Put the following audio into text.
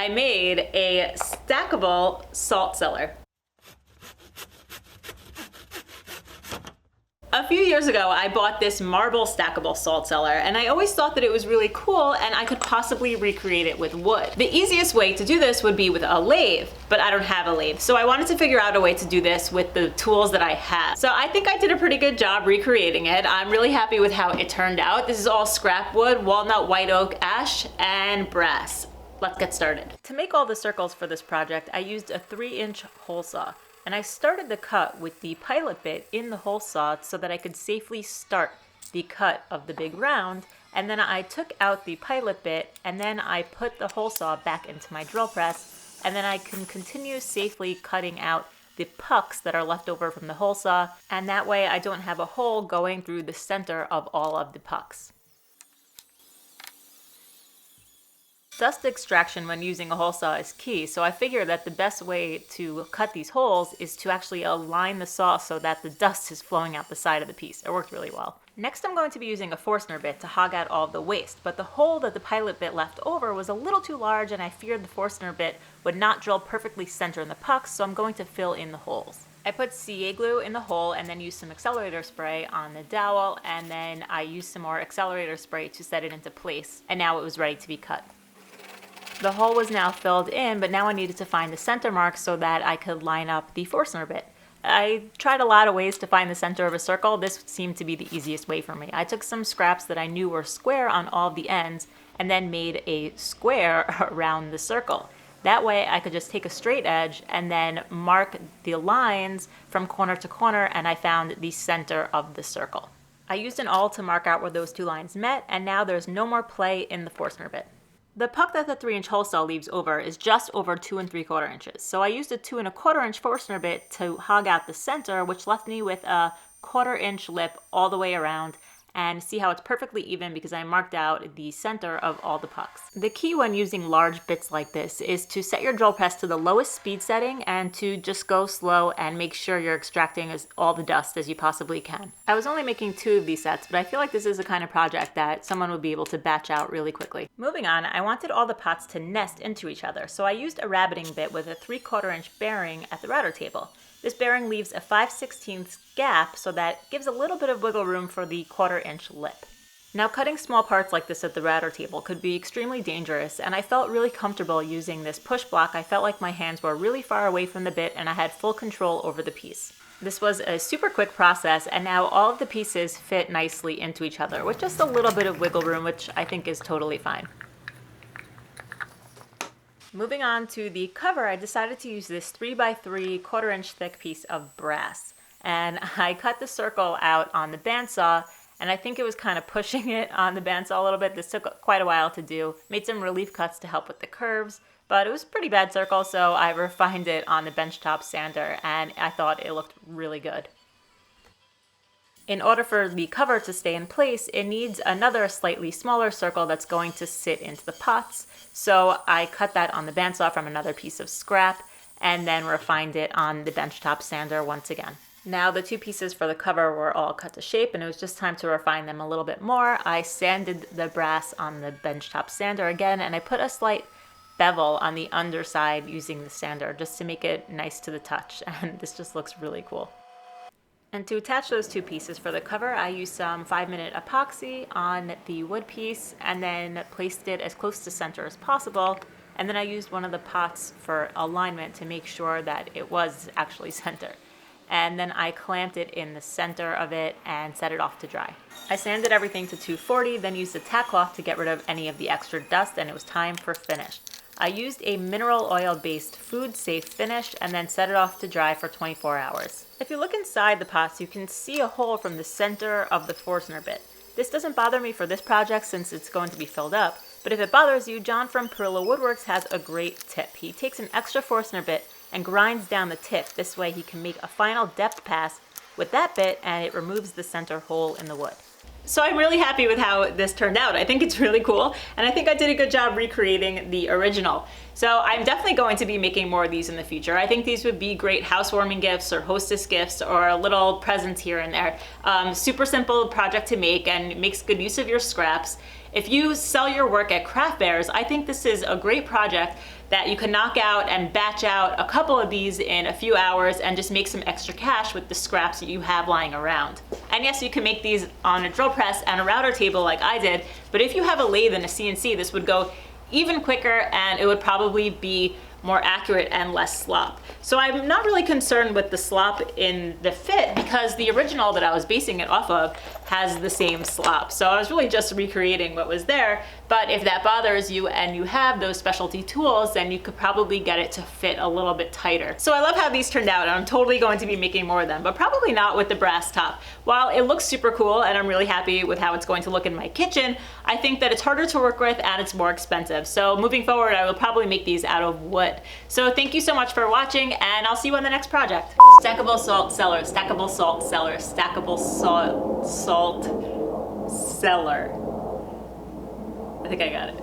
I made a stackable salt cellar. A few years ago, I bought this Marble Stackable Salt Cellar, and I always thought that it was really cool and I could possibly recreate it with wood. The easiest way to do this would be with a lathe, but I don't have a lathe. So I wanted to figure out a way to do this with the tools that I have. So I think I did a pretty good job recreating it. I'm really happy with how it turned out. This is all scrap wood, walnut, white oak, ash, and brass. Let's get started. To make all the circles for this project, I used a 3-inch hole saw. And I started the cut with the pilot bit in the hole saw so that I could safely start the cut of the big round. And then I took out the pilot bit and then I put the hole saw back into my drill press. And then I can continue safely cutting out the pucks that are left over from the hole saw. And that way I don't have a hole going through the center of all of the pucks. Dust extraction when using a hole saw is key, so I figured that the best way to cut these holes is to actually align the saw so that the dust is flowing out the side of the piece. It worked really well. Next I'm going to be using a Forstner bit to hog out all of the waste, but the hole that the pilot bit left over was a little too large and I feared the Forstner bit would not drill perfectly center in the pucks, so I'm going to fill in the holes. I put CA glue in the hole and then used some accelerator spray on the dowel, and then I used some more accelerator spray to set it into place, and now it was ready to be cut. The hole was now filled in, but now I needed to find the center mark so that I could line up the Forstner bit. I tried a lot of ways to find the center of a circle. This seemed to be the easiest way for me. I took some scraps that I knew were square on all of the ends and then made a square around the circle. That way I could just take a straight edge and then mark the lines from corner to corner, and I found the center of the circle. I used an awl to mark out where those two lines met, and now there's no more play in the Forstner bit. The puck that the 3-inch hole saw leaves over is just over 2 3/4 inches. So I used a 2 1/4 inch Forstner bit to hog out the center, which left me with a 1/4 inch lip all the way around. And see how it's perfectly even because I marked out the center of all the pucks. The key when using large bits like this is to set your drill press to the lowest speed setting and to just go slow and make sure you're extracting all the dust as you possibly can. I was only making 2 of these sets, but I feel like this is the kind of project that someone would be able to batch out really quickly. Moving on, I wanted all the pots to nest into each other, so I used a rabbeting bit with a 3/4 inch bearing at the router table. This bearing leaves a 5/16 gap, so that gives a little bit of wiggle room for the 1/4 inch lip. Now, cutting small parts like this at the router table could be extremely dangerous, and I felt really comfortable using this push block. I felt like my hands were really far away from the bit and I had full control over the piece. This was a super quick process, and now all of the pieces fit nicely into each other with just a little bit of wiggle room, which I think is totally fine. Moving on to the cover, I decided to use this 3x3 1/4 inch thick piece of brass. And I cut the circle out on the bandsaw, and I think it was kind of pushing it on the bandsaw a little bit. This took quite a while to do. Made some relief cuts to help with the curves, but it was a pretty bad circle, so I refined it on the benchtop sander, and I thought it looked really good. In order for the cover to stay in place, it needs another slightly smaller circle that's going to sit into the pots. So I cut that on the bandsaw from another piece of scrap and then refined it on the benchtop sander once again. Now the 2 pieces for the cover were all cut to shape, and it was just time to refine them a little bit more. I sanded the brass on the benchtop sander again, and I put a slight bevel on the underside using the sander just to make it nice to the touch, and this just looks really cool. And to attach those 2 pieces for the cover, I used some 5-minute epoxy on the wood piece and then placed it as close to center as possible. And then I used one of the pots for alignment to make sure that it was actually center. And then I clamped it in the center of it and set it off to dry. I sanded everything to 240, then used a tack cloth to get rid of any of the extra dust, and it was time for finish. I used a mineral oil-based food-safe finish and then set it off to dry for 24 hours. If you look inside the pots, you can see a hole from the center of the Forstner bit. This doesn't bother me for this project since it's going to be filled up, but if it bothers you, John from Perillo Woodworks has a great tip. He takes an extra Forstner bit and grinds down the tip. This way he can make a final depth pass with that bit, and it removes the center hole in the wood. So I'm really happy with how this turned out. I think it's really cool, and I think I did a good job recreating the original. So I'm definitely going to be making more of these in the future. I think these would be great housewarming gifts or hostess gifts or little presents here and there. Super simple project to make and makes good use of your scraps. If you sell your work at craft fairs, I think this is a great project that you can knock out and batch out a couple of these in a few hours and just make some extra cash with the scraps that you have lying around. And yes, you can make these on a drill press and a router table like I did, but if you have a lathe and a CNC, this would go even quicker and it would probably be more accurate and less slop. So I'm not really concerned with the slop in the fit because the original that I was basing it off of has the same slop. So I was really just recreating what was there. But if that bothers you and you have those specialty tools, then you could probably get it to fit a little bit tighter. So I love how these turned out, and I'm totally going to be making more of them, but probably not with the brass top. While it looks super cool and I'm really happy with how it's going to look in my kitchen, I think that it's harder to work with and it's more expensive. So moving forward, I will probably make these out of wood. So thank you so much for watching, and I'll see you on the next project. Stackable salt cellar, stackable salt cellar, stackable salt cellar. I think I got it.